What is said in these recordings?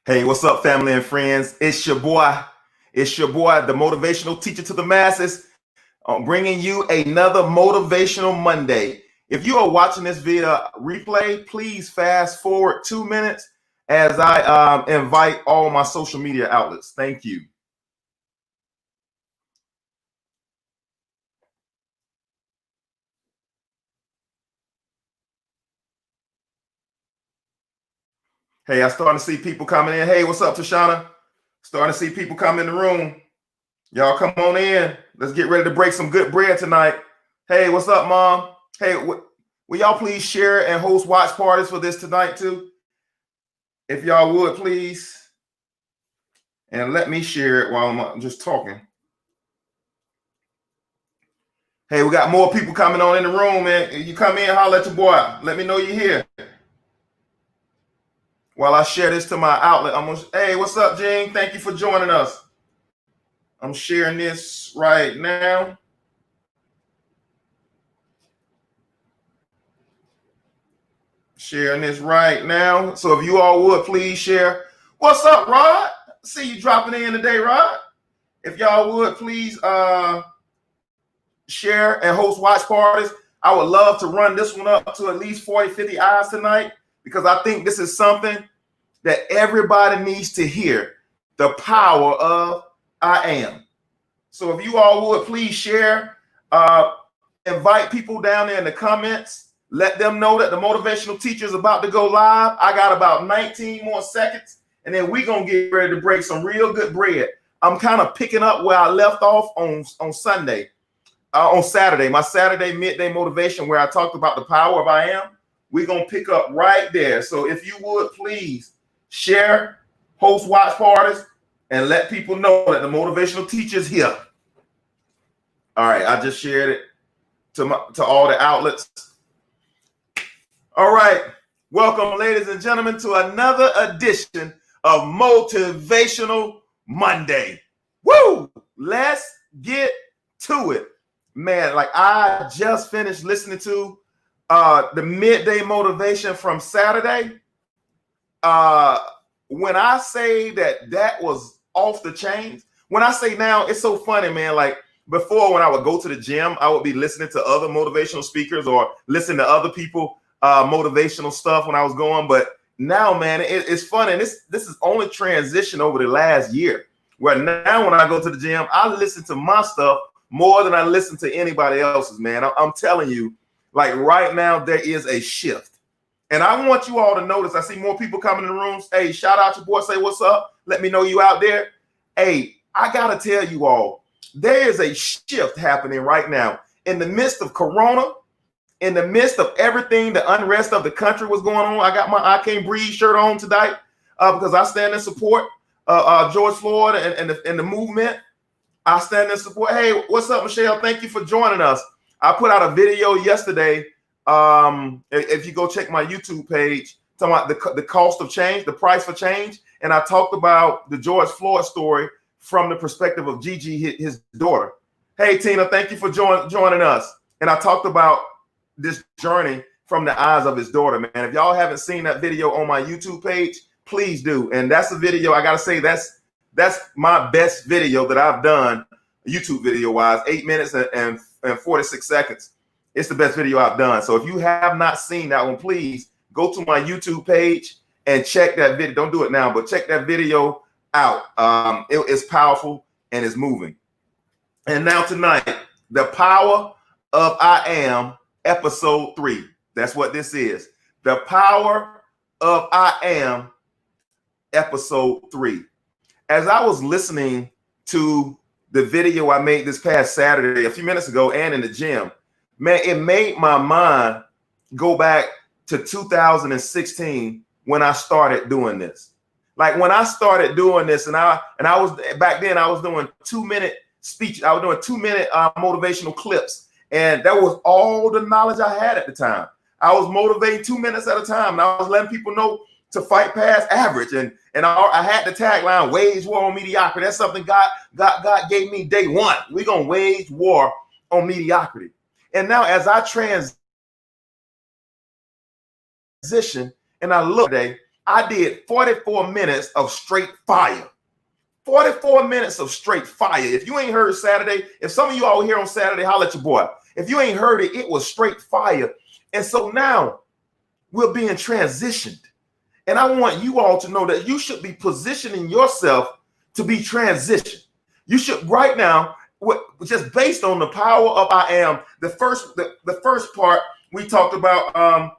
Hey, what's up, family and friends? It's your boy. It's your boy, the motivational teacher to the masses, bringing you another motivational Monday. If you are watching this via replay, please fast forward 2 minutes as I invite all my social media outlets. Thank you. Hey, I'm starting to see people coming in. Hey, what's up, Tashana? Starting to see people come in the room. Y'all come on in. Let's get ready to break some good bread tonight. Hey, what's up, Mom? Hey, will y'all please share and host watch parties for this tonight too? If y'all would, please. And let me share it while I'm just talking. Hey, we got more people coming on in the room, man. If you come in, holler at your boy. Let me know you're here. While I share this to my outlet, hey, what's up, Gene? Thank you for joining us. I'm sharing this right now. Sharing this right now. So if you all would please share. What's up, Rod? See you dropping in today, Rod. If y'all would please share and host watch parties. I would love to run this one up to at least 40, 50 eyes tonight, because I think this is something that everybody needs to hear. The power of I am. So if you all would please share, invite people down there in the comments. Let them know that the motivational teacher is about to go live. I got about 19 more seconds, and then we're going to get ready to break some real good bread. I'm kind of picking up where I left off on Sunday, on Saturday, my Saturday midday motivation, where I talked about the power of I am. We're going to pick up right there. So if you would please share, host watch parties, and let people know that the motivational teacher is here. All right, I just shared it to all the outlets. All right, welcome, ladies and gentlemen, to another edition of Motivational Monday. Woo! Let's get to it. Man, like I just finished listening to the midday motivation from Saturday. When I say that was off the chains, when I say now, it's so funny, man. Like before, when I would go to the gym, I would be listening to other motivational speakers or listen to other people motivational stuff when I was going. But now, man, it's funny. And this is only transition over the last year, where now when I go to the gym, I listen to my stuff more than I listen to anybody else's, man. I'm telling you, like right now, there is a shift. And I want you all to notice, I see more people coming in the rooms. Hey, shout out your boy, say what's up. Let me know you out there. Hey, I got to tell you all, there is a shift happening right now in the midst of Corona, in the midst of everything, the unrest of the country was going on. I got my I Can't Breathe shirt on tonight because I stand in support George Floyd and the movement. I stand in support. Hey, what's up, Michelle? Thank you for joining us. I put out a video yesterday. If you go check my YouTube page, talking about the cost of change, the price for change. And I talked about the George Floyd story from the perspective of Gigi, his daughter. Hey, Tina, thank you for joining us. And I talked about this journey from the eyes of his daughter, man. If y'all haven't seen that video on my YouTube page, please do. And that's a video, I got to say, that's my best video that I've done, YouTube video wise, 8 minutes and 46 seconds. It's the best video I've done. So if you have not seen that one, please go to my YouTube page and check that video. Don't do it now, but check that video out. It's powerful and it's moving. And now tonight, the power of I am, episode 3. That's what this is. The power of I am, episode 3. As I was listening to the video I made this past Saturday, a few minutes ago, and in the gym, man, it made my mind go back to 2016 when I started doing this. Like when I started doing this, and I was back then, I was doing 2-minute speech. I was doing 2-minute motivational clips, and that was all the knowledge I had at the time. I was motivating 2 minutes at a time, and I was letting people know to fight past average, and I had the tagline, wage war on mediocrity. That's something God gave me day one. We're gonna wage war on mediocrity. And now as I transition and I look today, I did 44 minutes of straight fire. 44 minutes of straight fire. If you ain't heard Saturday, if some of you all here on Saturday, holla at your boy. If you ain't heard it, it was straight fire. And so now we're being transitioned. And I want you all to know that you should be positioning yourself to be transitioned. You should right now, just based on the power of I am, the first part we talked about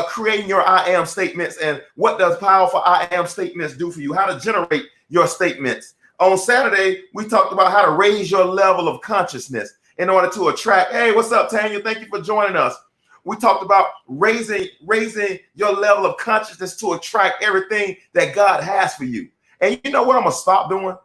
creating your I am statements and what does powerful I am statements do for you, how to generate your statements. On Saturday, we talked about how to raise your level of consciousness in order to attract. Hey, what's up, Tanya? Thank you for joining us. We talked about raising your level of consciousness to attract everything that God has for you. And you know what I'm going to stop doing?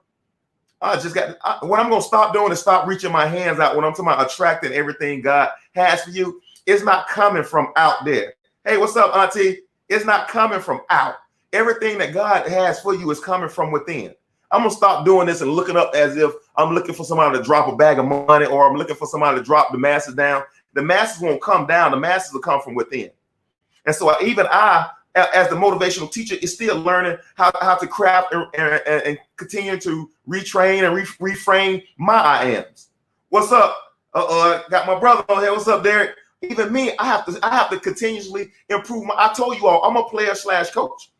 What I'm going to stop doing is stop reaching my hands out when I'm talking about attracting everything God has for you. It's not coming from out there. Hey, what's up, Auntie? It's not coming from out. Everything that God has for you is coming from within. I'm going to stop doing this and looking up as if I'm looking for somebody to drop a bag of money or I'm looking for somebody to drop the masses down. The masses won't come down. The masses will come from within. And so even I, as the motivational teacher, is still learning how to craft and continue to retrain and reframe my I ams. What's up? Got my brother on here. What's up, Derek? Even me, I have to continuously improve. I told you all, I'm a player/coach.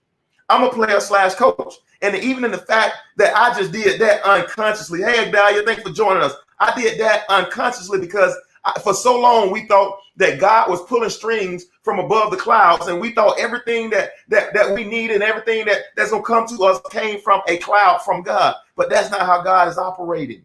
I'm a player/coach. And even in the fact that I just did that unconsciously. Hey, Dahlia, thanks for joining us. I did that unconsciously because for so long we thought that God was pulling strings from above the clouds, and we thought everything that we need and everything that's gonna come to us came from a cloud from God. But that's not how God is operating.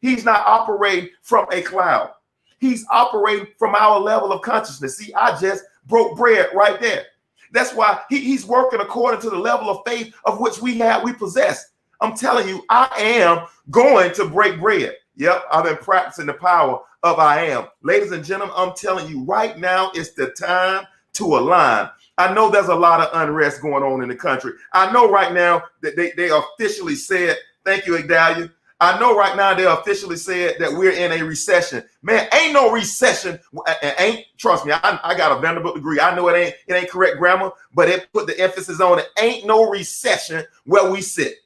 He's not operating from a cloud. He's operating from our level of consciousness. See, I just broke bread right there. That's why he's working according to the level of faith of which we possess. I'm telling you, I am going to break bread. Yep, I've been practicing the power of I am. Ladies and gentlemen, I'm telling you right now, it's the time to align. I know there's a lot of unrest going on in the country. I know right now that they officially said, thank you, Igdalia. I know right now they officially said that we're in a recession. Man, ain't no recession. Trust me, I got a Vanderbilt degree. I know it ain't correct grammar, but it put the emphasis on it. Ain't no recession where we sit.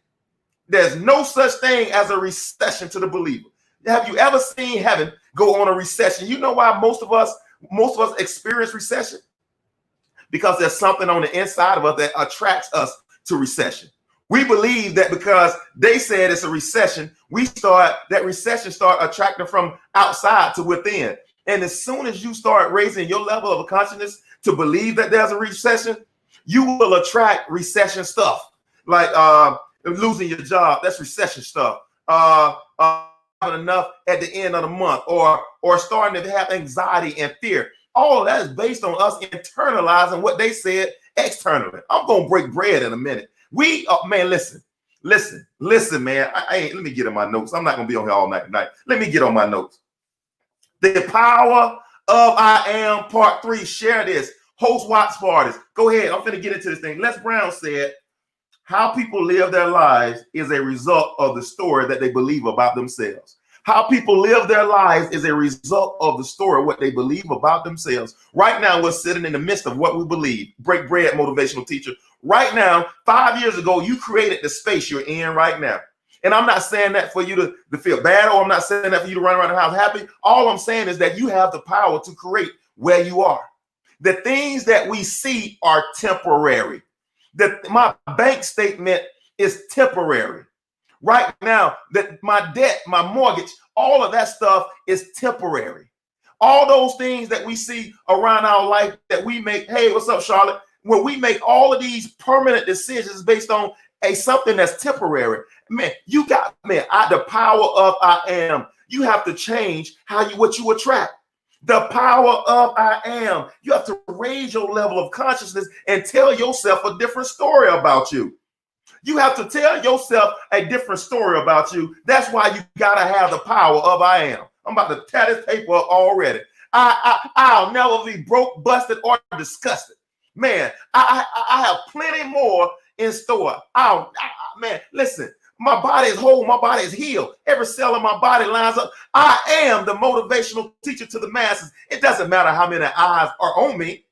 There's no such thing as a recession to the believer. Have you ever seen heaven go on a recession? You know why most of us experience recession? Because there's something on the inside of us that attracts us to recession. We believe that because they said it's a recession, that recession start attracting from outside to within. And as soon as you start raising your level of consciousness to believe that there's a recession, you will attract recession stuff. Like losing your job, that's recession stuff. Having enough at the end of the month, or starting to have anxiety and fear. All of that is based on us internalizing what they said externally. I'm gonna break bread in a minute. Man, listen, man. Let me get in my notes. I'm not gonna be on here all night tonight. Let me get on my notes. The power of I am, part 3. Share this. Host watch parties. Go ahead. I'm finna get into this thing. Les Brown said, how people live their lives is a result of the story that they believe about themselves. How people live their lives is a result of the story, what they believe about themselves. Right now, we're sitting in the midst of what we believe. Break bread, motivational teacher. Right now, 5 years ago, you created the space you're in right now. And I'm not saying that for you to feel bad, or I'm not saying that for you to run around the house happy. All I'm saying is that you have the power to create where you are. The things that we see are temporary. My bank statement is temporary. Right now, that my debt, my mortgage, all of that stuff is temporary. All those things that we see around our life that we make. Hey, what's up, Charlotte? When we make all of these permanent decisions based on something that's temporary, man, the power of I am. You have to change what you attract. The power of I am. You have to raise your level of consciousness and tell yourself a different story about you. You have to tell yourself a different story about you. That's why you got to have the power of I am. I'm about to tear this paper up already. I'll never be broke, busted, or disgusted. Man, I have plenty more in store. Man, listen, my body is whole. My body is healed. Every cell in my body lines up. I am the motivational teacher to the masses. It doesn't matter how many eyes are on me.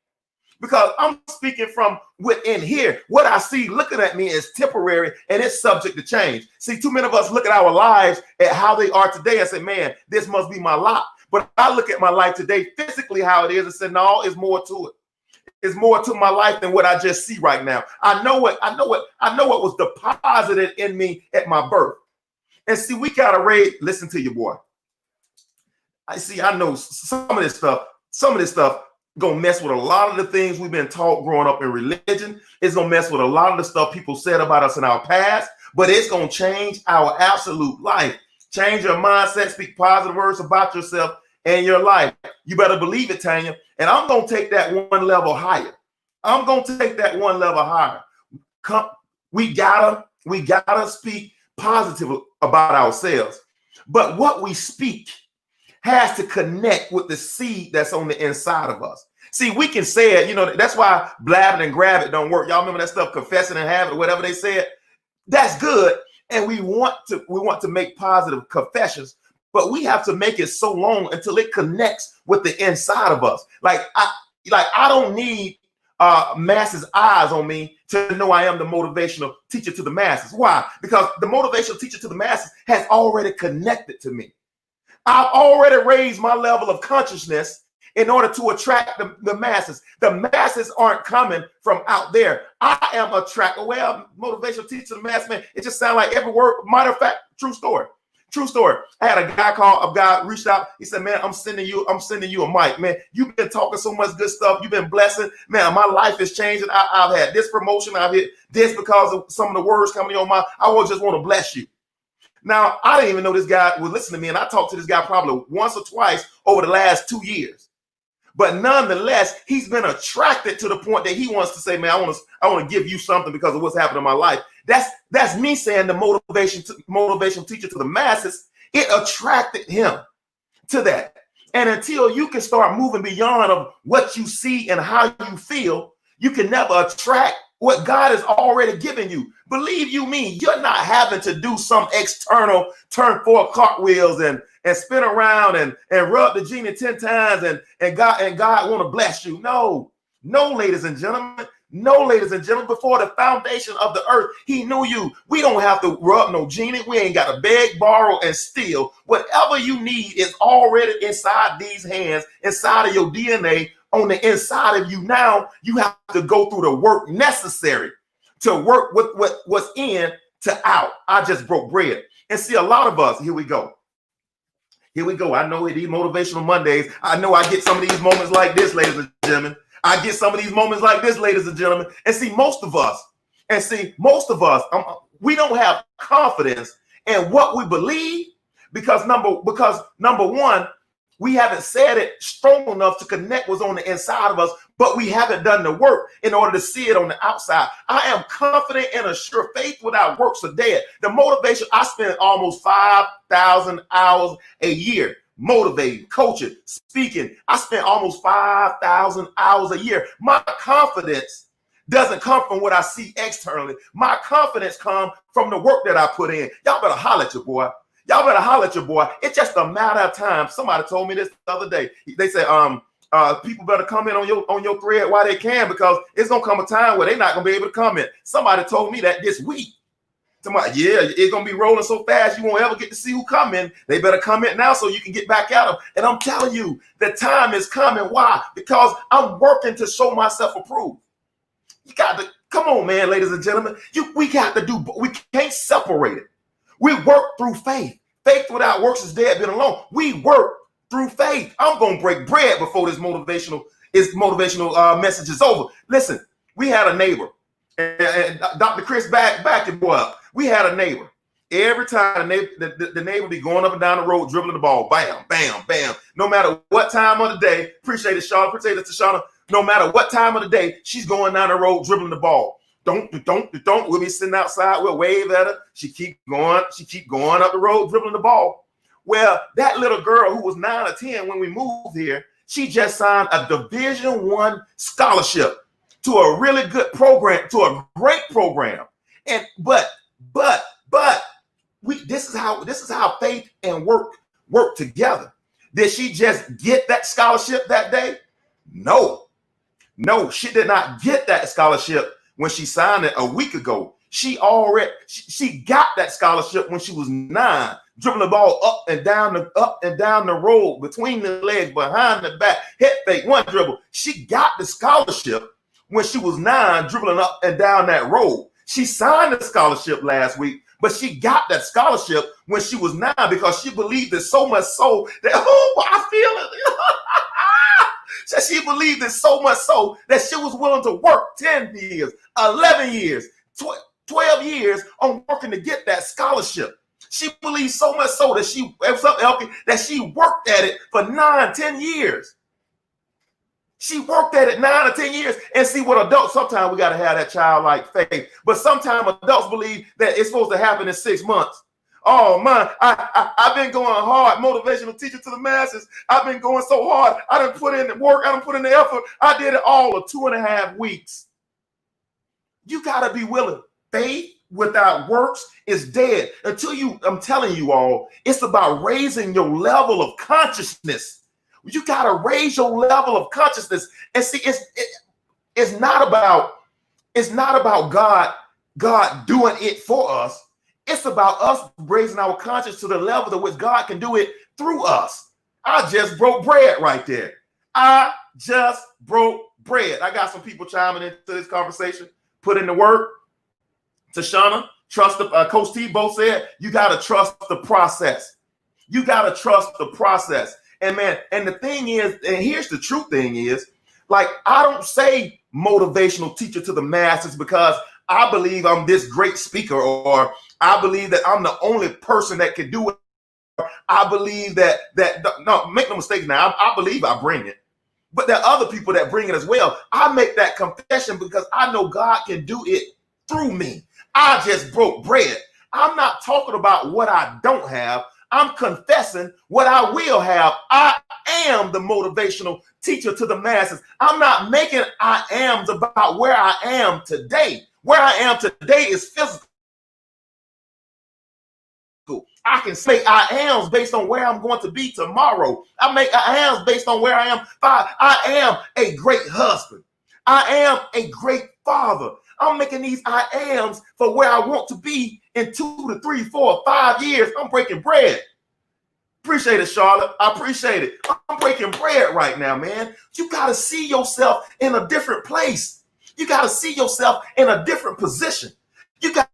because I'm speaking from within here. What I see looking at me is temporary and it's subject to change. See, too many of us look at our lives at how they are today and say, man, this must be my lot. But I look at my life today physically how it is and say, no, it's more to it. It's more to my life than what I just see right now. I know what was deposited in me at my birth. And see, we gotta listen to you, boy. I know some of this stuff gonna mess with a lot of the things we've been taught growing up in religion. It's gonna mess with a lot of the stuff people said about us in our past, but it's gonna change our absolute life. Change your mindset, speak positive words about yourself and your life. You better believe it, Tanya. And I'm gonna take that one level higher. We gotta speak positive about ourselves. But what we speak has to connect with the seed that's on the inside of us. See, we can say it, that's why blabbing and grab it don't work. Y'all remember that stuff, confessing and have it, whatever they said? That's good. And we want to make positive confessions, but we have to make it so long until it connects with the inside of us. Like I don't need masses' eyes on me to know I am the motivational teacher to the masses. Why? Because the motivational teacher to the masses has already connected to me. I've already raised my level of consciousness in order to attract the masses. The masses aren't coming from out there. I am attracted. Well, motivational teacher to the mass, man, it just sounds like every word. Matter of fact, true story. I had a guy reached out. He said, man, I'm sending you a mic, man. You've been talking so much good stuff. You've been blessing. Man, my life is changing. I've had this promotion. I've hit this because of some of the words coming on my, just want to bless you. Now, I didn't even know this guy would listen to me, and I talked to this guy probably once or twice over the last 2 years. But nonetheless, he's been attracted to the point that he wants to say, man, I want to give you something because of what's happened in my life. That's me saying the motivation teacher to the masses. It attracted him to that. And until you can start moving beyond of what you see and how you feel, you can never attract what God has already given you. Believe you me, you're not having to do some external turn 4 cartwheels and spin around and rub the genie 10 times and God want to bless you. No, ladies and gentlemen. No, ladies and gentlemen, before the foundation of the earth, he knew you. We don't have to rub no genie. We ain't got to beg, borrow, and steal. Whatever you need is already inside these hands, inside of your DNA, on the inside of you. Now you have to go through the work necessary to work with what's in to out. I just broke bread. And see, a lot of us, here we go. I know these motivational Mondays. I know I get some of these moments like this, ladies and gentlemen. And see, most of us, we don't have confidence in what we believe because number one, we haven't said it strong enough to connect what's on the inside of us, but we haven't done the work in order to see it on the outside. I am confident and assured faith without works are dead. The motivation, I spend almost 5,000 hours a year motivating, coaching, speaking. I spend almost 5,000 hours a year. My confidence doesn't come from what I see externally. My confidence comes from the work that I put in. Y'all better holler at your boy. It's just a matter of time. Somebody told me this the other day. They said, people better comment on your thread while they can, because it's gonna come a time where they're not gonna be able to comment. Somebody told me that this week. Somebody, it's gonna be rolling so fast you won't ever get to see who comment. They better comment now so you can get back at them. And I'm telling you, the time is coming. Why? Because I'm working to show myself approved. You got to come on, man, ladies and gentlemen. We can't separate it. We work through faith. Faith without works is dead, been alone. We work through faith. I'm going to break bread before this motivational message is over. Listen, we had a neighbor, and Dr. Chris back your boy up. We had a neighbor. Every time the neighbor be going up and down the road, dribbling the ball, bam, bam, bam. No matter what time of the day, appreciate it, Shauna, appreciate it, Shauna. No matter what time of the day, she's going down the road, dribbling the ball. Don't. We'll be sitting outside. We'll wave at her. She keep going up the road, dribbling the ball. Well, that little girl who was 9 or 10 when we moved here, she just signed a Division I scholarship to a really good program, to a great program. And but this is how faith and work together. Did she just get that scholarship that day? No. No, she did not get that scholarship when she signed it a week ago. She got that scholarship when she was 9, dribbling the ball up and down the road, between the legs, behind the back, head fake, one dribble. She got the scholarship when she was 9, dribbling up and down that road. She signed the scholarship last week, but she got that scholarship when she was 9 because she believed it so much so that, oh, I feel it. So she believed it so much so that she was willing to work 10 years, 11 years, 12 years on working to get that scholarship. She believed so much so that she worked at it for 9, 10 years. She worked at it 9 or 10 years. And see, what adults, sometimes we got to have that childlike faith. But sometimes adults believe that it's supposed to happen in 6 months. Oh, man, I've been going hard, motivational teacher to the masses. I've been going so hard. I done put in the work. I done put in the effort. I did it all of 2.5 weeks. You got to be willing. Faith without works is dead. I'm telling you all, it's about raising your level of consciousness. You got to raise your level of consciousness. And see, it's not about God doing it for us. It's about us raising our conscience to the level to which God can do it through us. I just broke bread right there. I just broke bread. I got some people chiming into this conversation. Put in the work. Tashana, trust Coach T both said, you got to trust the process. You got to trust the process. And man, and the thing is, and here's the true thing is, like, I don't say motivational teacher to the masses because I believe I'm this great speaker, or I believe that I'm the only person that can do it. I believe that no, make no mistake now, I believe I bring it. But there are other people that bring it as well. I make that confession because I know God can do it through me. I just broke bread. I'm not talking about what I don't have. I'm confessing what I will have. I am the motivational teacher to the masses. I'm not making I ams about where I am today. Where I am today is physical. I can say I am based on where I'm going to be tomorrow. I make I am based on where I am. I am a great husband. I am a great father. I'm making these I ams for where I want to be in 2 to 3, 4, 5 years. I'm breaking bread. Appreciate it, Charlotte. I appreciate it. I'm breaking bread right now, man. You got to see yourself in a different place. You got to see yourself in a different position. You got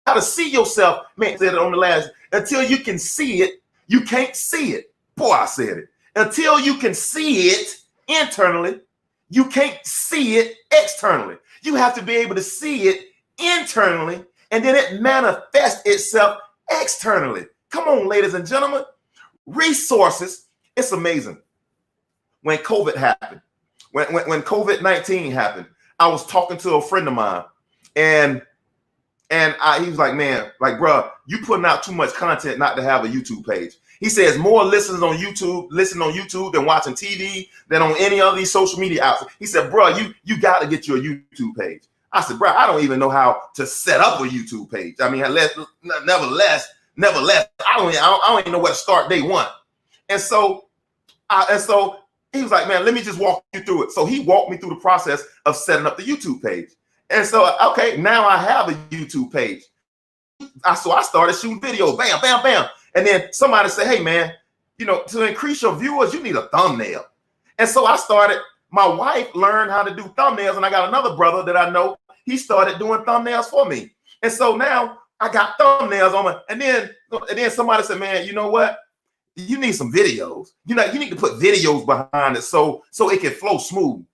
to see yourself, man, said it on the last, until you can see it, you can't see it. Boy, I said it. Until you can see it internally, you can't see it externally. You have to be able to see it internally, and then it manifests itself externally. Come on, ladies and gentlemen. Resources. It's amazing. When COVID happened, when COVID-19 happened, I was talking to a friend of mine, and he was like, man, like, bro, you putting out too much content not to have a YouTube page. He says more listening on YouTube than watching TV, than on any of these social media outlets. He said, bro, you got to get your YouTube page. I said, bro, I don't even know how to set up a YouTube page. I mean, nevertheless, I don't even know where to start day one. And so he was like, man, let me just walk you through it. So he walked me through the process of setting up the YouTube page. And so, okay, now I have a YouTube page. So I started shooting videos, bam, bam, bam. And then somebody said, hey, man, to increase your viewers, you need a thumbnail. And so my wife learned how to do thumbnails, and I got another brother that I know, he started doing thumbnails for me. And so now I got thumbnails on and then somebody said, man, you know what? You need some videos. You need to put videos behind it so it can flow smooth.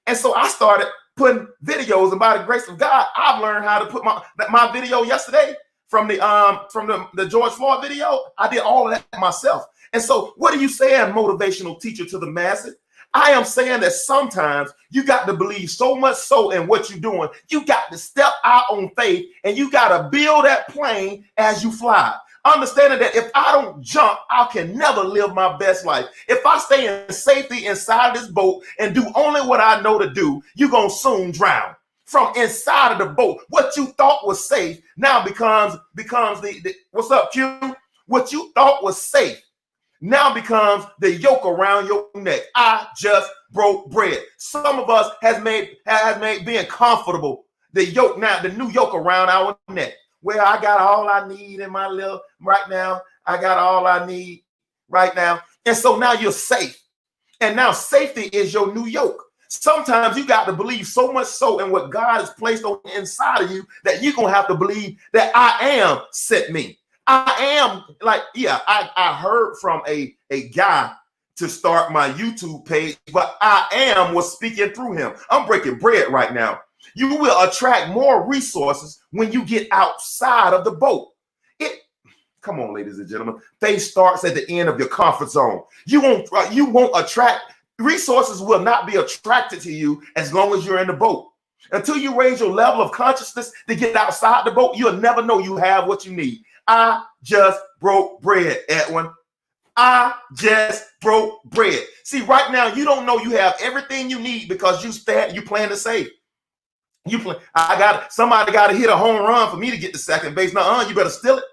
And so I started putting videos, and by the grace of God, I've learned how to put my video yesterday from the George Floyd video. I did all of that myself. And so what are you saying, motivational teacher to the masses? I am saying that sometimes you got to believe so much so in what you're doing. You got to step out on faith, and you got to build that plane as you fly. Understanding that if I don't jump, I can never live my best life. If I stay in safety inside this boat and do only what I know to do, you're going to soon drown. From inside of the boat, what you thought was safe now becomes the what's up, Q? What you thought was safe now becomes the yoke around your neck. I just broke bread. Some of us has made being comfortable the yoke, now the new yoke around our neck. Well, I got all I need in my little right now. I got all I need right now. And so now you're safe. And now safety is your new yoke. Sometimes you got to believe so much so in what God has placed on the inside of you that you're going to have to believe that I am sent me. I am like, yeah, I heard from a guy to start my YouTube page, but I am was speaking through him. I'm breaking bread right now. You will attract more resources when you get outside of the boat. Come on, ladies and gentlemen. Faith starts at the end of your comfort zone. You won't attract resources. Will not be attracted to you as long as you're in the boat. Until you raise your level of consciousness to get outside the boat, you'll never know you have what you need. I just broke bread, Edwin. I just broke bread. See, right now you don't know you have everything you need because you plan to save. Somebody got to hit a home run for me to get to second base. Now, you better steal it.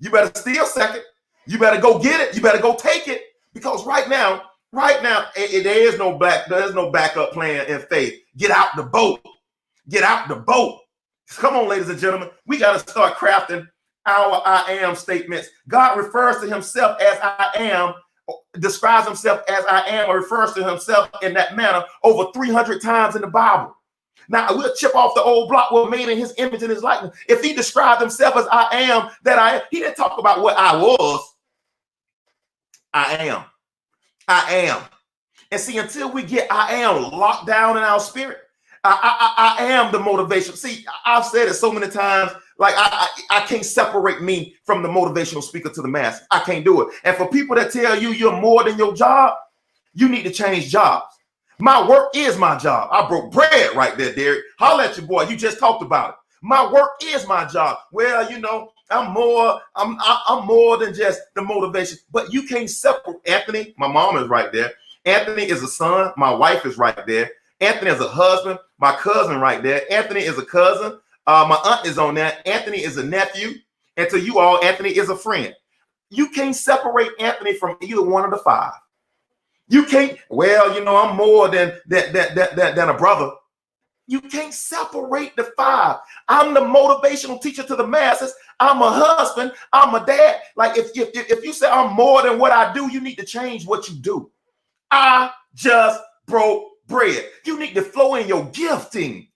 You better steal second. You better go get it. You better go take it, because right now, there's no backup plan in faith. Get out the boat. Get out the boat. Come on, ladies and gentlemen. We got to start crafting our I am statements. God refers to himself as I am, describes himself as I am, or refers to himself in that manner over 300 times in the Bible. Now, we'll chip off the old block. We're made in his image and his likeness. If he described himself as I am, that I am, he didn't talk about what I was. I am. I am. And see, until we get I am locked down in our spirit, I am the motivation. See, I've said it so many times, like I can't separate me from the motivational speaker to the masses. I can't do it. And for people that tell you you're more than your job, you need to change jobs. My work is my job. I broke bread right there, Derek. Holla at your boy. You just talked about it. My work is my job. Well, you know, I'm more than just the motivation. But you can't separate. Anthony, my mom is right there. Anthony is a son. My wife is right there. Anthony is a husband. My cousin right there. Anthony is a cousin. My aunt is on there. Anthony is a nephew. And to you all, Anthony is a friend. You can't separate Anthony from either one of the five. You can't, well, you know, I'm more than a brother. You can't separate the five. I'm the motivational teacher to the masses. I'm a husband. I'm a dad. Like if you say I'm more than what I do, you need to change what you do. I just broke bread. You need to flow in your gifting.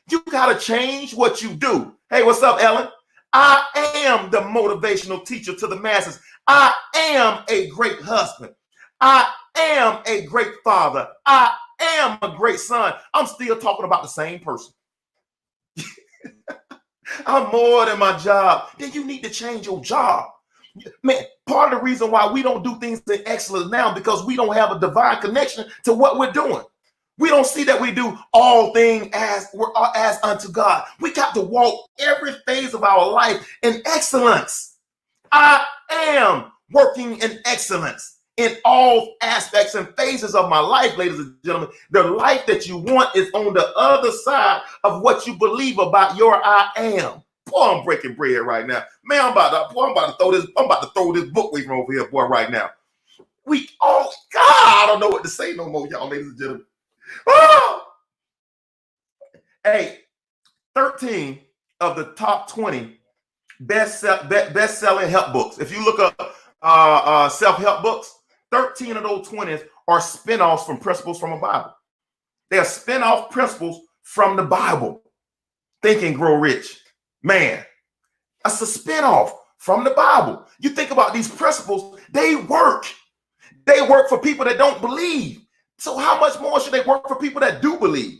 You got to change what you do. Hey, what's up, Ellen? I am the motivational teacher to the masses. I am a great husband. I am a great father. I am a great son. I'm still talking about the same person. I'm more than my job. Then you need to change your job. Man, part of the reason why we don't do things in excellence now because we don't have a divine connection to what we're doing. We don't see that we do all things as unto God. We got to walk every phase of our life in excellence. I am working in excellence in all aspects and phases of my life, ladies and gentlemen. The life that you want is on the other side of what you believe about your I am. Boy, I'm breaking bread right now. Man, I'm about to throw this book away from over here, boy, right now. God, I don't know what to say no more, y'all, ladies and gentlemen. Oh! Hey, 13 of the top 20 best-selling help books. If you look up self-help books, 13 of those 20s are spinoffs from principles from the Bible. They are spinoff principles from the Bible. Think and Grow Rich. Man, that's a spinoff from the Bible. You think about these principles, they work. They work for people that don't believe. So how much more should they work for people that do believe?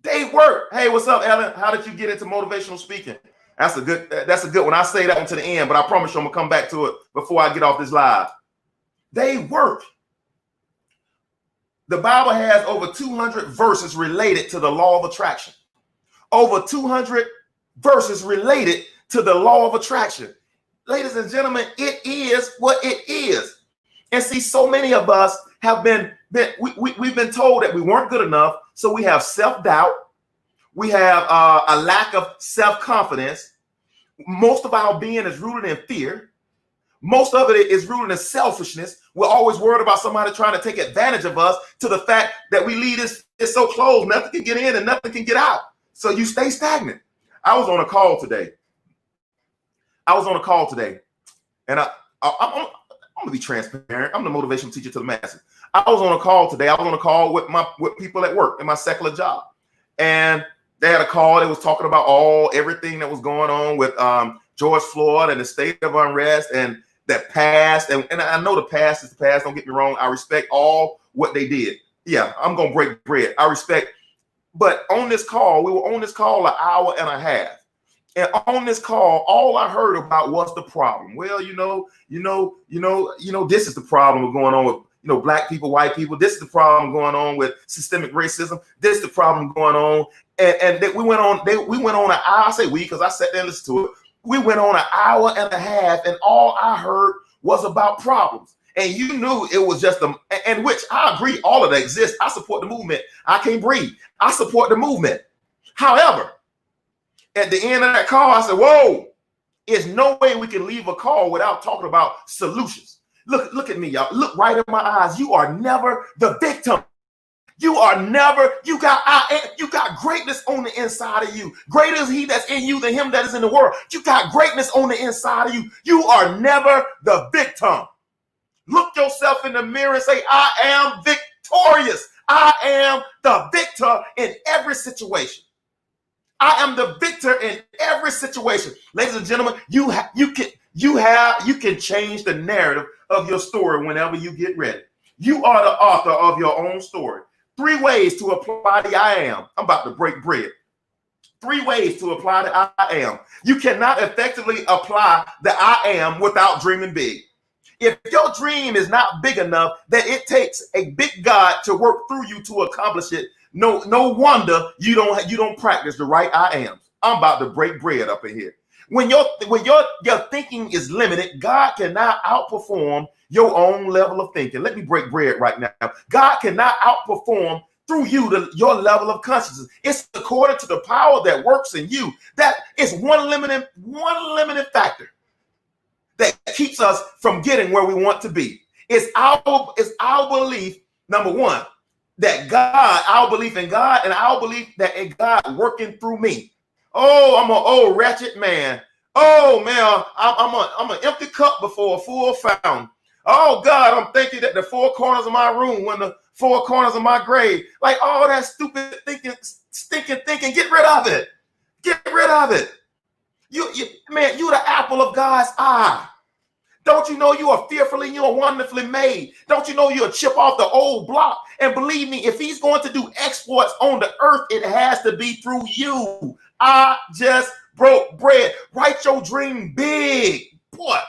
They work. Hey, what's up, Ellen? How did you get into motivational speaking? That's a good one. I say that one to the end, but I promise you I'm gonna come back to it before I get off this live. They work. The Bible has over 200 verses related to the law of attraction. Over 200 verses related to the law of attraction. Ladies and gentlemen, it is what it is. And see, so many of us have we've been told that we weren't good enough. So we have self-doubt. We have a lack of self-confidence. Most of our being is rooted in fear. Most of it is rooted in selfishness. We're always worried about somebody trying to take advantage of us, to the fact that we leave this so closed, nothing can get in and nothing can get out. So you stay stagnant. I was on a call today. And I'm gonna be transparent. I'm the motivational teacher to the masses. I was on a call today. I was on a call with people at work in my secular job, and they had a call. They was talking about everything that was going on with George Floyd and the state of unrest and that past. And I know the past is the past. Don't get me wrong. I respect all what they did. Yeah, I'm gonna break bread. I respect. But on this call, we were on this call an hour and a half. And on this call, all I heard about was the problem. Well, this is the problem going on with, black people, white people. This is the problem going on with systemic racism. This is the problem going on. And we went on an hour. I say we because I sat there and listened to it. We went on an hour and a half, and all I heard was about problems. And you knew it was just and which I agree, all of that exists. I support the movement. I can't breathe. I support the movement. However, at the end of that call, I said, whoa, there's no way we can leave a call without talking about solutions. Look at me, y'all. Look right in my eyes. You are never the victim. You got greatness on the inside of you. Greater is he that's in you than him that is in the world. You got greatness on the inside of you. You are never the victim. Look yourself in the mirror and say, I am victorious. I am the victor in every situation. I am the victor in every situation. Ladies and gentlemen, you can change the narrative of your story whenever you get ready. You are the author of your own story. 3 ways to apply the I am. I'm about to break bread. 3 ways to apply the I am. You cannot effectively apply the I am without dreaming big. If your dream is not big enough that it takes a big God to work through you to accomplish it, no wonder you don't practice the right I am. I'm about to break bread up in here. When your thinking is limited, God cannot outperform your own level of thinking. Let me break bread right now. God cannot outperform through you your level of consciousness. It's according to the power that works in you. That is one limiting factor that keeps us from getting where we want to be. It's our belief, number one, that our belief in God, and our belief that in God working through me. Oh, I'm an old wretched man. Oh man, I'm an empty cup before a full fountain. Oh God, I'm thinking that the 4 corners of my room, when the 4 corners of my grave, like all that stupid thinking, stinking thinking, get rid of it. Get rid of it. You're the apple of God's eye. Don't you know you are fearfully, you are wonderfully made? Don't you know you're a chip off the old block? And believe me, if he's going to do exploits on the earth, it has to be through you. I just broke bread. Write your dream big. Boy,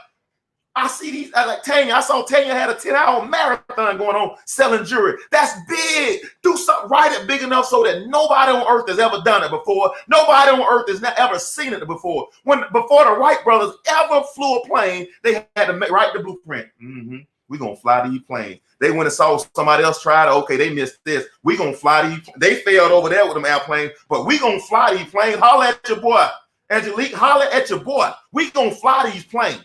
I see these, like Tanya. I saw Tanya had a 10-hour marathon going on selling jewelry. That's big. Do something, write it big enough so that nobody on earth has ever done it before. Nobody on earth has ever seen it before. Before the Wright brothers ever flew a plane, they had to write the blueprint. We're going to fly these planes. They went and saw somebody else try it. Okay, they missed this. We're going to fly these. They failed over there with them airplanes, but we're going to fly these planes. Holler at your boy. Angelique, holler at your boy. We're going to fly these planes.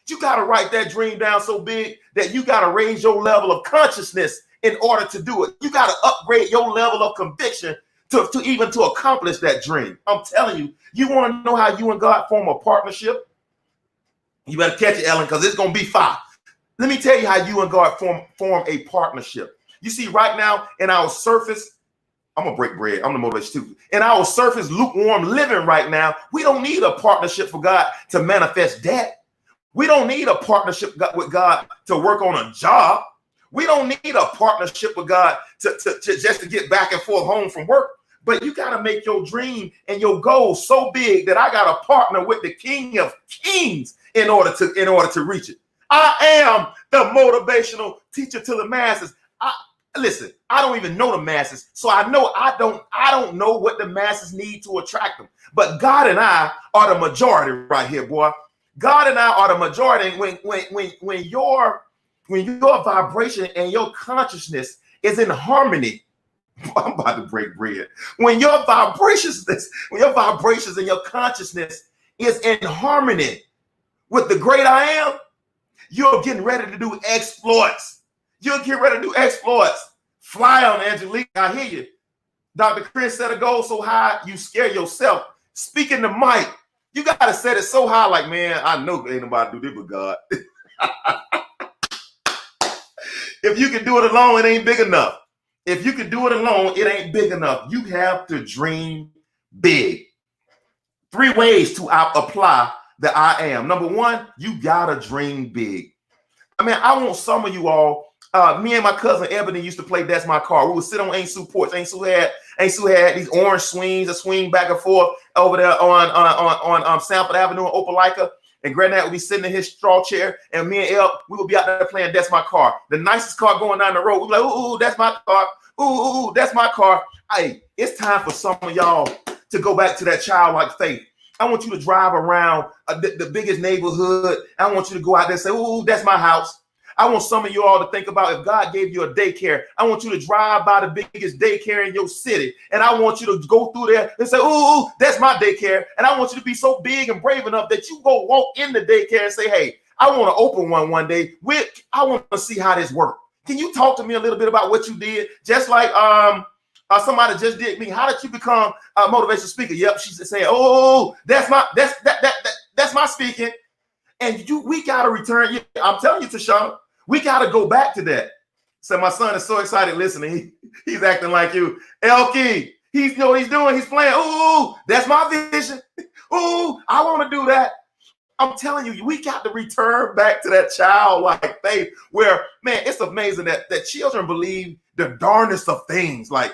You got to write that dream down so big that you got to raise your level of consciousness in order to do it. You got to upgrade your level of conviction to even accomplish that dream. I'm telling you, you want to know how you and God form a partnership? You better catch it, Ellen, because it's going to be fire. Let me tell you how you and God form a partnership. You see, right now in our surface, I'm going to break bread. I'm the motivation too. In our surface lukewarm living right now, we don't need a partnership for God to manifest that. We don't need a partnership with God to work on a job. We don't need a partnership with God to just to get back and forth home from work. But you got to make your dream and your goal so big that I got to partner with the King of Kings in order to reach it. I am the motivational teacher to the masses. Listen, I don't even know the masses, so I don't know what the masses need to attract them. But God and I are the majority right here, boy. God and I are the majority. When your vibration and your consciousness is in harmony, I'm about to break bread. When your vibrations and your consciousness is in harmony with the great I am, You're getting ready to do exploits. You're getting ready to do exploits. Fly on, Angelique. I hear you. Dr. Chris set a goal so high, you scare yourself. Speaking to Mike, you got to set it so high, like, man, I know ain't nobody do this but God. If you can do it alone, it ain't big enough. If you can do it alone, it ain't big enough. You have to dream big. 3 ways to apply the I am. Number 1, you gotta dream big. I mean, I want some of you all. Me and my cousin Ebony used to play That's My Car. We would sit on Aunt Sue porch. Aunt Sue had these orange swings, a swing back and forth over there on Sanford Avenue in Opelika. And Granddad would be sitting in his straw chair, and me and El, we would be out there playing That's My Car. The nicest car going down the road. We'd be like, ooh, that's my car. Ooh, that's my car. Hey, it's time for some of y'all to go back to that childlike faith. I want you to drive around the biggest neighborhood. I want you to go out there and say, ooh, that's my house. I want some of you all to think about, if God gave you a daycare, I want you to drive by the biggest daycare in your city. And I want you to go through there and say, ooh, that's my daycare. And I want you to be so big and brave enough that you go walk in the daycare and say, hey, I want to open one day. I want to see how this works. Can you talk to me a little bit about what you did? Just like somebody just did me. How did you become a motivational speaker? Yep, she's saying, oh, that's my speaking. And we gotta return. I'm telling you, Tashana, we gotta go back to that. So my son is so excited listening. He's acting like you. Elkie, you know what he's doing? He's playing. Ooh, that's my vision. Ooh, I want to do that. I'm telling you, we got to return back to that childlike faith where, man, it's amazing that children believe the darnest of things. Like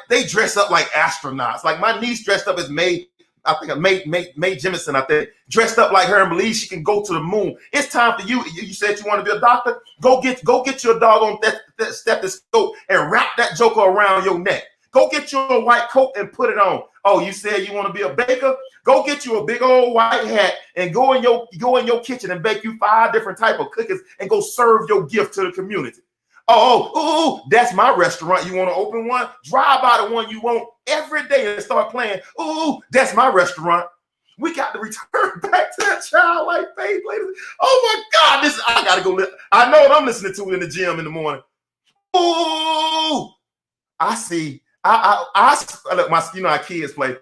they dress up like astronauts. Like my niece dressed up as Mae Jemison, I think, dressed up like her and believes she can go to the moon. It's time for you. You said you want to be a doctor? Go get your doggone that stethoscope and wrap that joker around your neck. Go get your white coat and put it on. Oh, you said you want to be a baker? Go get you a big old white hat and go in your kitchen and bake you 5 different type of cookies and go serve your gift to the community. Oh, that's my restaurant. You want to open one? Drive by the one you want every day and start playing. Oh, that's my restaurant. We got to return back to that childlike faith, ladies. Oh my God, I gotta go. I know what I'm listening to in the gym in the morning. Oh, I see. I look, our kids play.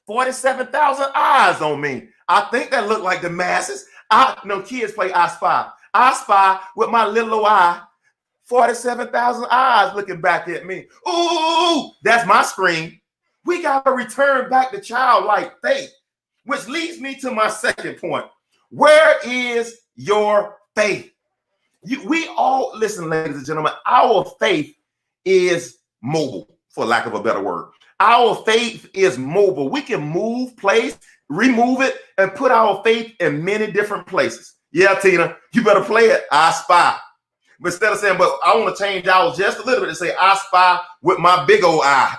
47,000 eyes on me. I think that look like the masses. Kids play I Spy. I Spy with my little old eye. 47,000 eyes looking back at me. Ooh, that's my screen. We got to return back to childlike faith, which leads me to my second point. Where is your faith? We all, listen, ladies and gentlemen, our faith is mobile, for lack of a better word. Our faith is mobile. We can move, place, remove it, and put our faith in many different places. Yeah, Tina, you better play it. I Spy. But instead of saying, but I want to change ours just a little bit and say, I spy with my big old eye.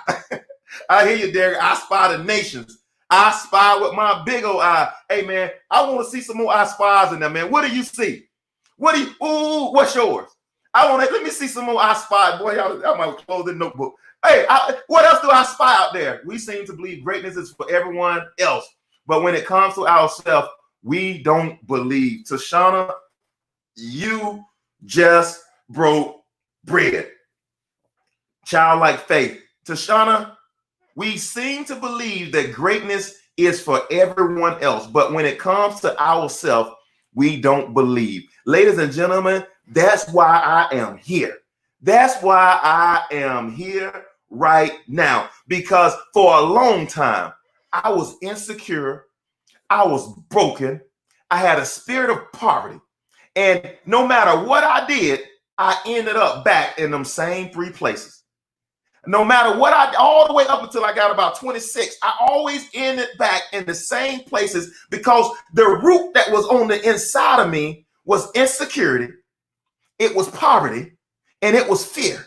I hear you, Derek. I spy the nations. I spy with my big old eye. Hey, man, I want to see some more I Spies in there, man. What do you see? What's yours? Let me see some more I Spy. Boy, I might close the notebook. Hey, what else do I spy out there? We seem to believe greatness is for everyone else. But when it comes to ourselves, we don't believe. Tashana, you just broke bread. Childlike faith. Tashana, we seem to believe that greatness is for everyone else. But when it comes to ourselves, we don't believe. Ladies and gentlemen, that's why I am here. That's why I am here right now. Because for a long time, I was insecure. I was broken. I had a spirit of poverty. And no matter what I did, I ended up back in them same 3 places. No matter what all the way up until I got about 26, I always ended back in the same places because the root that was on the inside of me was insecurity, it was poverty, and it was fear.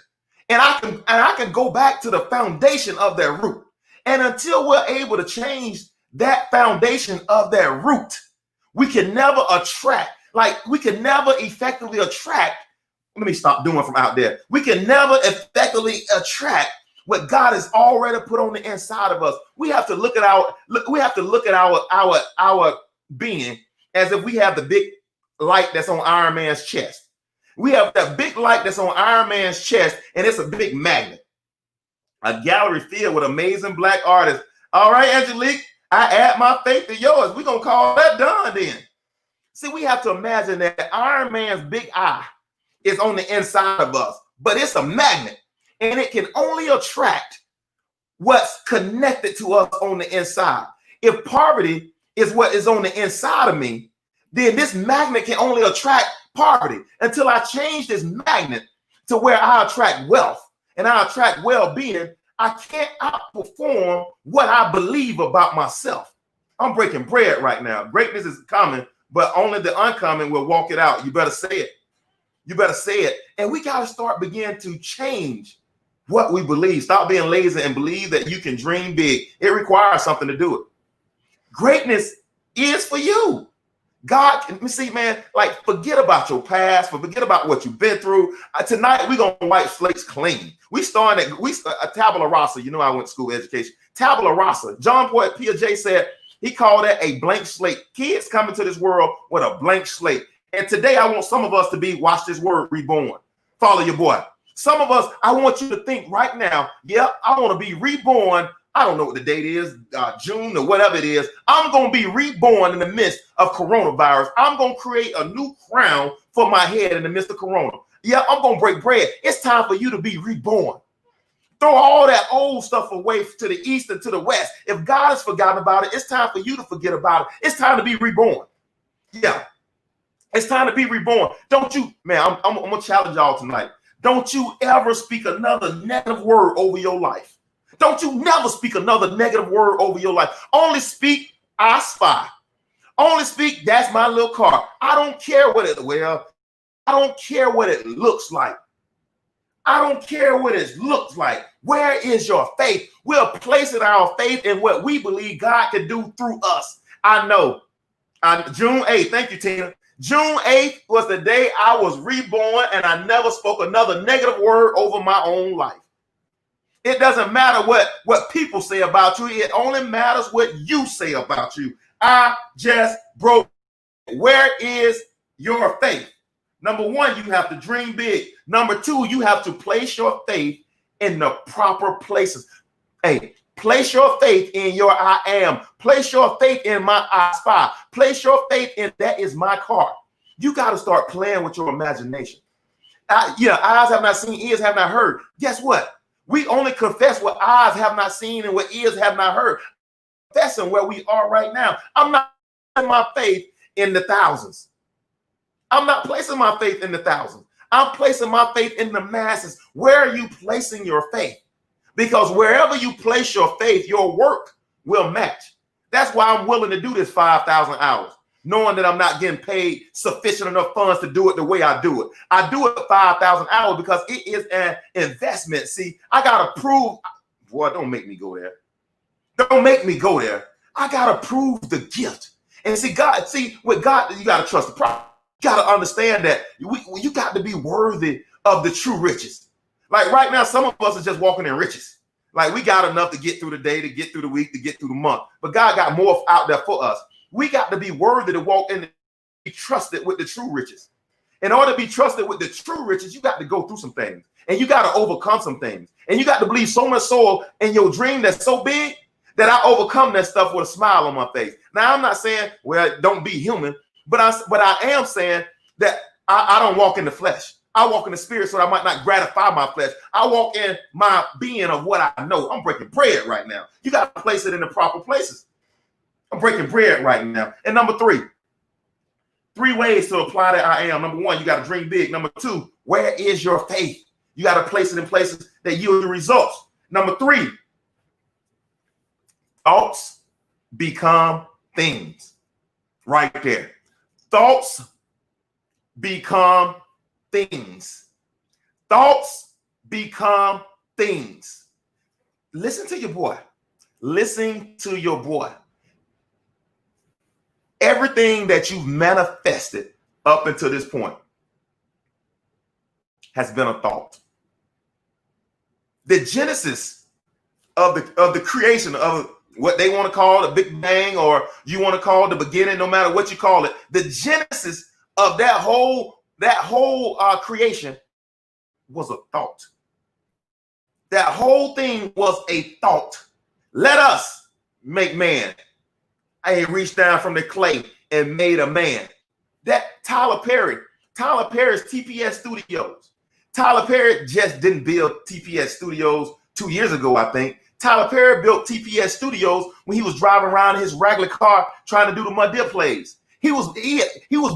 And I can go back to the foundation of that root. And until we're able to change that foundation of that root, we can never effectively attract. Let me stop doing from out there. We can never effectively attract what God has already put on the inside of us. We have to look at our being as if we have the big light that's on Iron Man's chest. We have that big light that's on Iron Man's chest, and it's a big magnet. A gallery filled with amazing black artists. All right, Angelique, I add my faith to yours. We're going to call that done then. See, we have to imagine that Iron Man's big eye is on the inside of us, but it's a magnet, and it can only attract what's connected to us on the inside. If poverty is what is on the inside of me, then this magnet can only attract poverty until I change this magnet to where I attract wealth and I attract well-being. I can't outperform what I believe about myself. I'm breaking bread right now. Greatness is coming, but only the uncommon will walk it out. You better say it. You better say it. And we got to start beginning to change what we believe. Stop being lazy and believe that you can dream big. It requires something to do it. Greatness is for you. God, let me see, man, like forget about your past, forget about what you've been through. Tonight, we're going to wipe slates clean. We started a tabula rasa. You know, I went to school education. Tabula rasa. John Piaget said he called that a blank slate. Kids coming to this world with a blank slate. And today, I want some of us to be, watch this word, reborn. Follow your boy. Some of us, I want you to think right now, yeah, I want to be reborn. I don't know what the date is, June or whatever it is. I'm going to be reborn in the midst of coronavirus. I'm going to create a new crown for my head in the midst of corona. Yeah, I'm going to break bread. It's time for you to be reborn. Throw all that old stuff away to the east and to the west. If God has forgotten about it, it's time for you to forget about it. It's time to be reborn. Yeah, it's time to be reborn. Don't you, man, I'm going to challenge y'all tonight. Don't you ever speak another negative word over your life. Don't you never speak another negative word over your life. Only speak, I spy. Only speak, that's my little car. I don't care what it, well, I don't care what it looks like. I don't care what it looks like. Where is your faith? We're placing our faith in what we believe God can do through us. I know. June 8th, thank you, Tina. June 8th was the day I was reborn, and I never spoke another negative word over my own life. It doesn't matter what people say about you. It only matters what you say about you. I just broke. Where is your faith? Number one, you have to dream big. Number two, you have to place your faith in the proper places. Hey, place your faith in your I am. Place your faith in my I spy. Place your faith in that is my car. You got to start playing with your imagination. Eyes have not seen, ears have not heard. Guess what? We only confess what eyes have not seen and what ears have not heard. Confessing where we are right now. I'm not placing my faith in the thousands. I'm not placing my faith in the thousands. I'm placing my faith in the masses. Where are you placing your faith? Because wherever you place your faith, your work will match. That's why I'm willing to do this 5,000 hours, knowing that I'm not getting paid sufficient enough funds to do it the way I do it. I do it 5,000 hours because it is an investment. See, I got to prove, boy, don't make me go there. Don't make me go there. I got to prove the gift. And with God, you got to trust the process. You got to understand that you got to be worthy of the true riches. Like right now, some of us are just walking in riches. Like we got enough to get through the day, to get through the week, to get through the month. But God got more out there for us. We got to be worthy to walk in and be trusted with the true riches. In order to be trusted with the true riches, you got to go through some things. And you got to overcome some things. And you got to believe so much so in your dream that's so big that I overcome that stuff with a smile on my face. Now, I'm not saying, well, don't be human. But I am saying that I don't walk in the flesh. I walk in the spirit so that I might not gratify my flesh. I walk in my being of what I know. I'm breaking bread right now. You got to place it in the proper places. I'm breaking bread right now. And number three ways to apply that I am. Number one, you got to dream big. Number two, where is your faith? You got to place it in places that yield the results. Number three, thoughts become things. Right there. Thoughts become things. Thoughts become things. Listen to your boy. Listen to your boy. Everything that you've manifested up until this point has been a thought. The genesis of the creation of what they want to call the Big Bang, or you want to call the beginning, no matter what you call it, the genesis of that whole creation was a thought. That whole thing was a thought. Let us make man. I reached down from the clay and made a man. That Tyler Perry's TPS Studios. Tyler Perry just didn't build TPS Studios 2 years ago, I think. Tyler Perry built TPS Studios when he was driving around in his regular car trying to do the Mud Dip plays. He was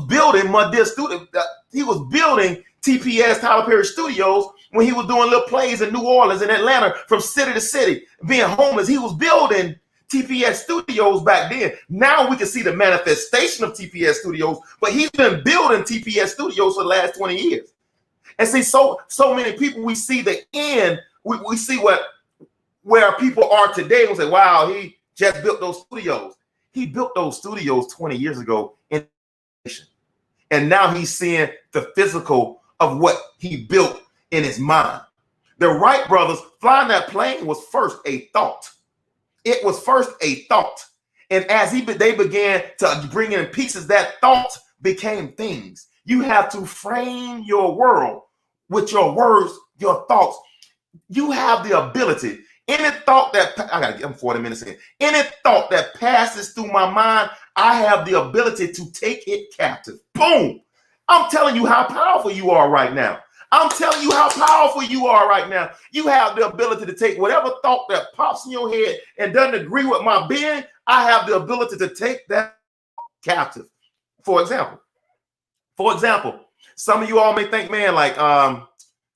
building Mud Dip Studio. He was building TPS Tyler Perry Studios when he was doing little plays in New Orleans and Atlanta from city to city, being homeless. He was building TPS Studios back then. Now we can see the manifestation of TPS Studios, but he's been building TPS Studios for the last 20 years. And see, so many people, we see the end. We see where people are today and say, wow, he just built those studios. He built those studios 20 years ago in and now he's seeing the physical of what he built in his mind. The Wright brothers flying that plane was first a thought. It was first a thought. And as they began to bring in pieces, that thought became things. You have to frame your world with your words, your thoughts. You have the ability. Any thought that I'm 40 minutes in. Any thought that passes through my mind, I have the ability to take it captive. Boom! I'm telling you how powerful you are right now. I'm telling you how powerful you are right now. You have the ability to take whatever thought that pops in your head and doesn't agree with my being. I have the ability to take that captive. For example, some of you all may think, man, like, I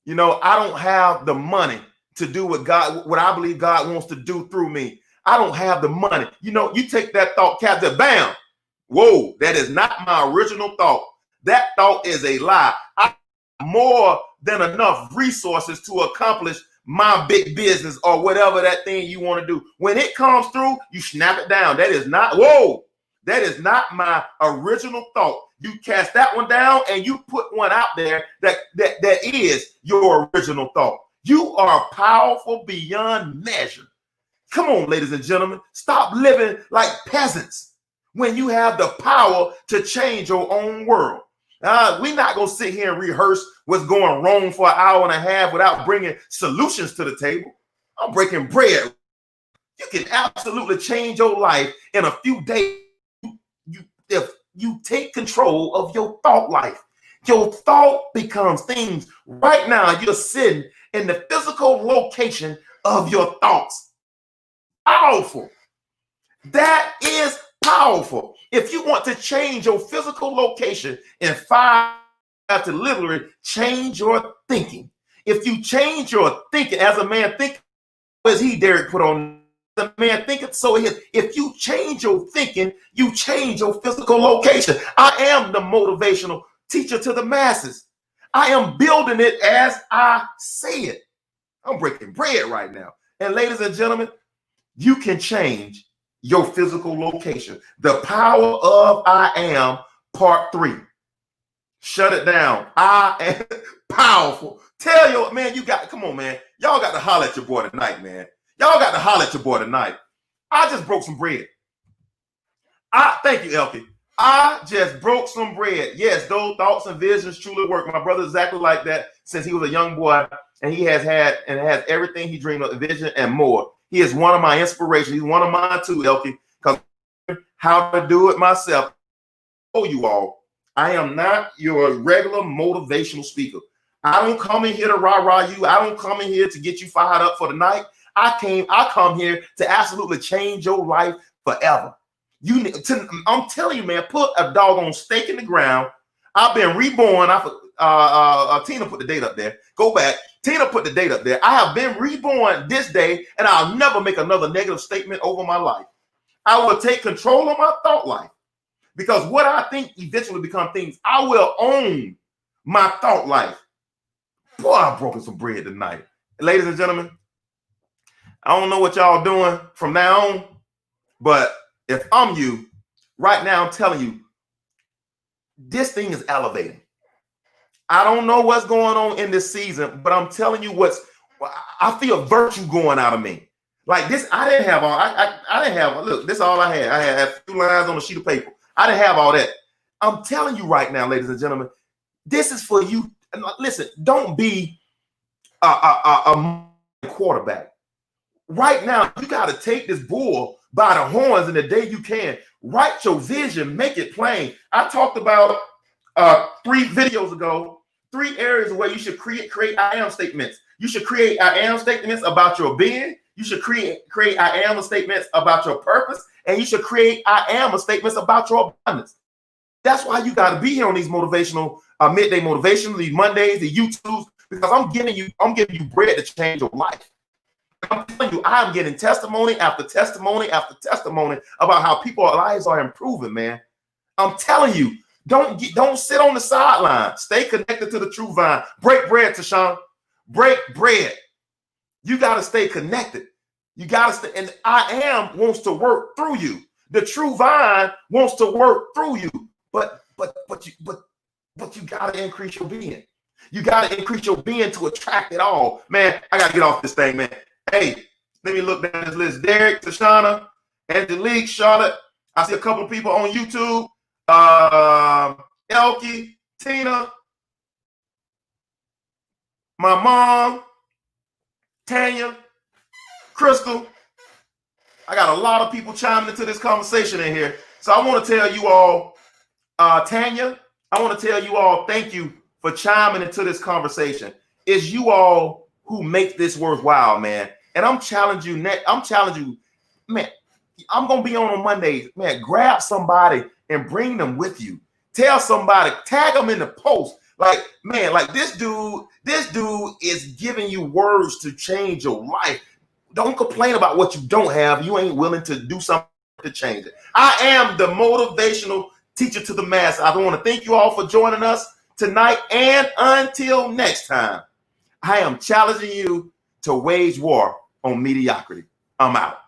don't have the money to do what I believe God wants to do through me. I don't have the money. You take that thought captive, bam. Whoa, that is not my original thought. That thought is a lie. I have more than enough resources to accomplish my big business or whatever that thing you want to do. When it comes through, you snap it down. That is not my original thought. You cast that one down and you put one out there that is your original thought. You are powerful beyond measure. Come on, ladies and gentlemen, stop living like peasants when you have the power to change your own world. We're not going to sit here and rehearse what's going wrong for an hour and a half without bringing solutions to the table. I'm breaking bread. You can absolutely change your life in a few days if you take control of your thought life. Your thought becomes things. Right now, you're sitting in the physical location of your thoughts. Powerful. That is powerful. If you want to change your physical location in 5 to literally change your thinking. If you change your thinking, as a man think, as he Derek put on the man thinking, so if you change your thinking, you change your physical location. I am the motivational teacher to the masses. I am building it as I say it. I'm breaking bread right now. And ladies and gentlemen, you can change your physical location. The power of I am, part 3. Shut it down. I am powerful. Tell your man, come on, man. Y'all got to holler at your boy tonight, man. Y'all got to holler at your boy tonight. I just broke some bread. Thank you, Elkie. I just broke some bread. Yes, those thoughts and visions truly work. My brother is exactly like that since he was a young boy, and he has everything he dreamed of, a vision and more. He is one of my inspirations. He's one of mine too, Elkie, because how to do it myself. Oh, you all, I am not your regular motivational speaker. I don't come in here to rah-rah you. I don't come in here to get you fired up for the night. I come here to absolutely change your life forever. I'm telling you, man, put a doggone stake in the ground. I've been reborn. Tina put the date up there. Go back. Tina put the date up there. I have been reborn this day, and I'll never make another negative statement over my life. I will take control of my thought life, because what I think eventually become things. I will own my thought life. Boy, I'm broken some bread tonight. Ladies and gentlemen, I don't know what y'all doing from now on, but if I'm you, right now I'm telling you, this thing is elevating. I don't know what's going on in this season, but I'm telling you I feel virtue going out of me. Like this, I didn't didn't have, look, this is all I had. I had a few lines on a sheet of paper. I didn't have all that. I'm telling you right now, ladies and gentlemen, this is for you. Listen, don't be a quarterback. Right now, you got to take this bull by the horns in the day you can. Write your vision, make it plain. I talked about 3 videos ago, 3 areas where you should create I am statements. You should create I am statements about your being. You should create I am statements about your purpose. And you should create I am statements about your abundance. That's why you got to be here on these motivational, midday motivations, these Mondays, the YouTubes, because I'm giving you bread to change your life. I'm telling you, I'm getting testimony after testimony after testimony about how people's lives are improving, man. I'm telling you, don't sit on the sideline. Stay connected to the true vine. Break bread, Tashawn. Break bread. You got to stay connected. You got to stay. And I am wants to work through you. The true vine wants to work through you. But you got to increase your being. You got to increase your being to attract it all. Man, I got to get off this thing, man. Hey, let me look down this list. Derek, Tashana, Angelique, Charlotte. I see a couple of people on YouTube. Elkie, Tina, my mom, Tanya, Crystal. I got a lot of people chiming into this conversation in here. So I want to tell you all, Tanya, I want to tell you all, thank you for chiming into this conversation. It's you all who make this worthwhile, man. And I'm challenging you, man. I'm gonna be on Mondays, man. Grab somebody and bring them with you. Tell somebody, tag them in the post. Like, man, like this dude is giving you words to change your life. Don't complain about what you don't have. You ain't willing to do something to change it. I am the motivational teacher to the mass. I want to thank you all for joining us tonight. And until next time, I am challenging you to wage war on mediocrity. I'm out.